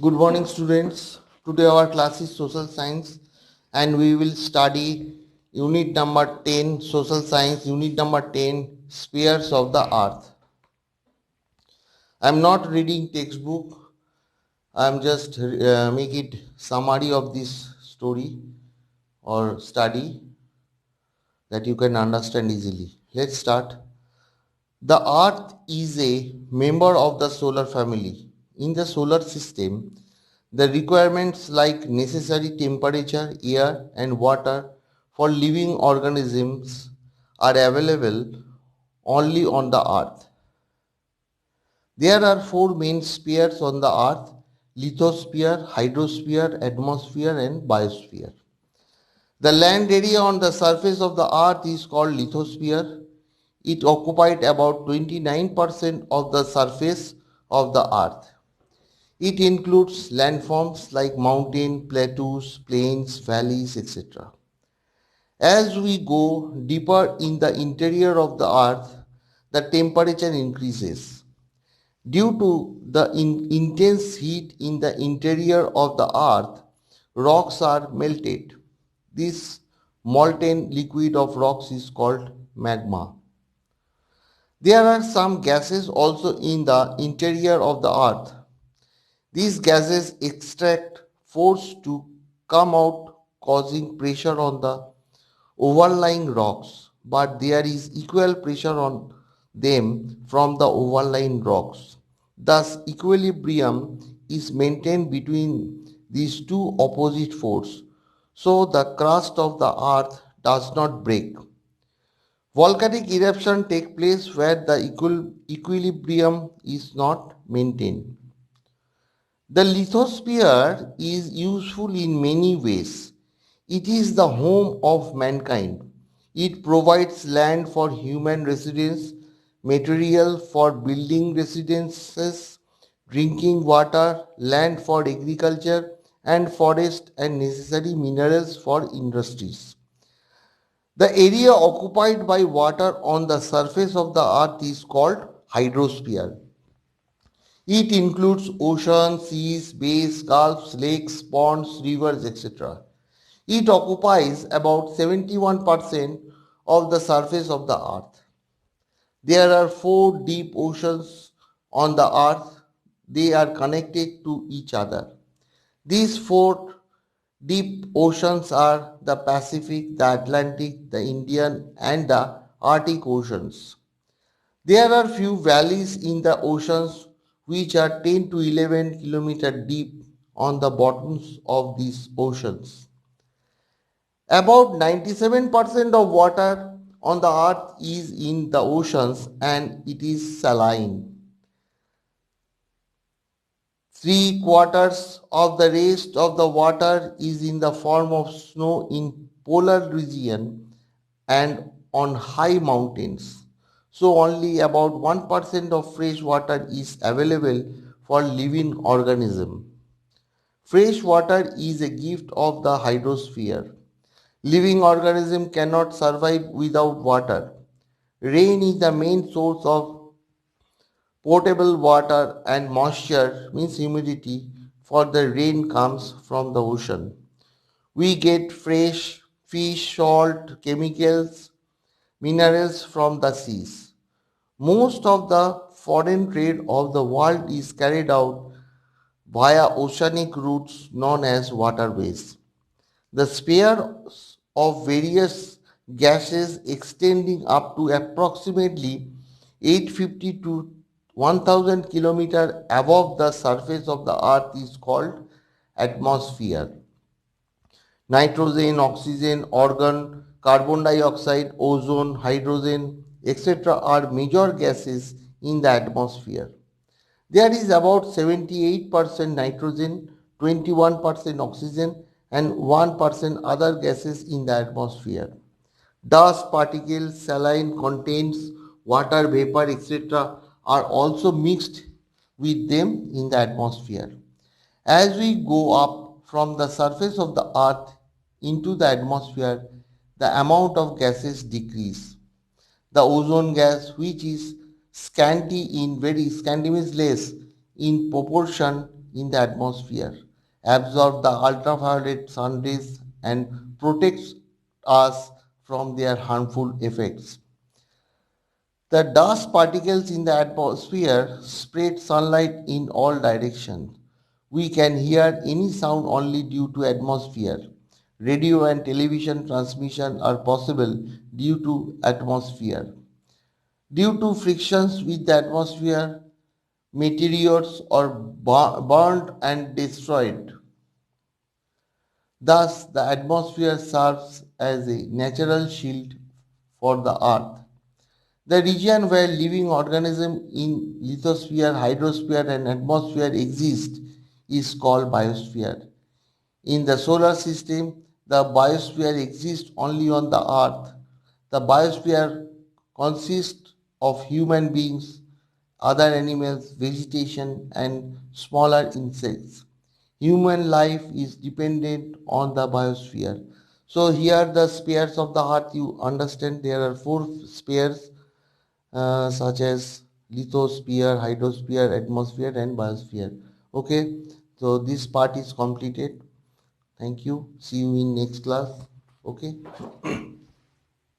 Good morning, students. Today our class is social science and we will study unit number 10 social science, unit number 10 spheres of the earth. I am not reading textbook. I am just make it summary of this story or study that you can understand easily. Let's start. The earth is a member of the solar family. In the solar system, the requirements like necessary temperature, air and water for living organisms are available only on the earth. There are four main spheres on the earth: lithosphere, hydrosphere, atmosphere and biosphere. The land area on the surface of the earth is called lithosphere. It occupied about 29% of the surface of the earth. It includes landforms like mountain, plateaus, plains, valleys, etc. As we go deeper in the interior of the earth, the temperature increases. Due to the intense heat in the interior of the earth, rocks are melted. This molten liquid of rocks is called magma. There are some gases also in the interior of the earth. These gases extract force to come out, causing pressure on the overlying rocks, but there is equal pressure on them from the overlying rocks. Thus, equilibrium is maintained between these two opposite forces, so the crust of the earth does not break. Volcanic eruption take place where the equilibrium is not maintained. The lithosphere is useful in many ways. It is the home of mankind. It provides land for human residence, material for building residences, drinking water, land for agriculture, and forest and necessary minerals for industries. The area occupied by water on the surface of the earth is called hydrosphere. It includes oceans, seas, bays, gulfs, lakes, ponds, rivers, etc. It occupies about 71% of the surface of the earth. There are four deep oceans on the earth. They are connected to each other. These four deep oceans are the Pacific, the Atlantic, the Indian, and the Arctic oceans. There are few valleys in the oceans which are 10 to 11 kilometers deep on the bottoms of these oceans. About 97% of water on the earth is in the oceans and it is saline. 3/4 of the rest of the water is in the form of snow in polar region and on high mountains. So only about 1% of fresh water is available for living organism. Fresh water is a gift of the hydrosphere. Living organism cannot survive without water. Rain is the main source of potable water and moisture means humidity for the rain comes from the ocean. We get fresh fish, salt, chemicals, minerals from the seas. Most of the foreign trade of the world is carried out via oceanic routes known as waterways. The spheres of various gases extending up to approximately 850 to 1000 km above the surface of the earth is called atmosphere. Nitrogen, oxygen, argon, carbon dioxide, ozone, hydrogen, etc. are major gases in the atmosphere. There is about 78% nitrogen, 21% oxygen and 1% other gases in the atmosphere. Dust particles, saline contents, water vapor, etc. are also mixed with them in the atmosphere. As we go up from the surface of the earth into the atmosphere, the amount of gases decrease. The ozone gas, which is scanty means less in proportion in the atmosphere, absorb the ultraviolet sun rays and protects us from their harmful effects. The dust particles in the atmosphere spread sunlight in all directions. We can hear any sound only due to atmosphere. Radio and television transmission are possible due to atmosphere. Due to frictions with the atmosphere, meteors are burned and destroyed. Thus, the atmosphere serves as a natural shield for the earth. The region where living organisms in lithosphere, hydrosphere and atmosphere exist is called biosphere. In the solar system, the biosphere exists only on the earth. The biosphere consists of human beings, other animals, vegetation and smaller insects. Human life is dependent on the biosphere. So here the spheres of the earth, you understand there are four spheres such as lithosphere, hydrosphere, atmosphere and biosphere. Okay, so this part is completed. Thank you. See you in next class. Okay.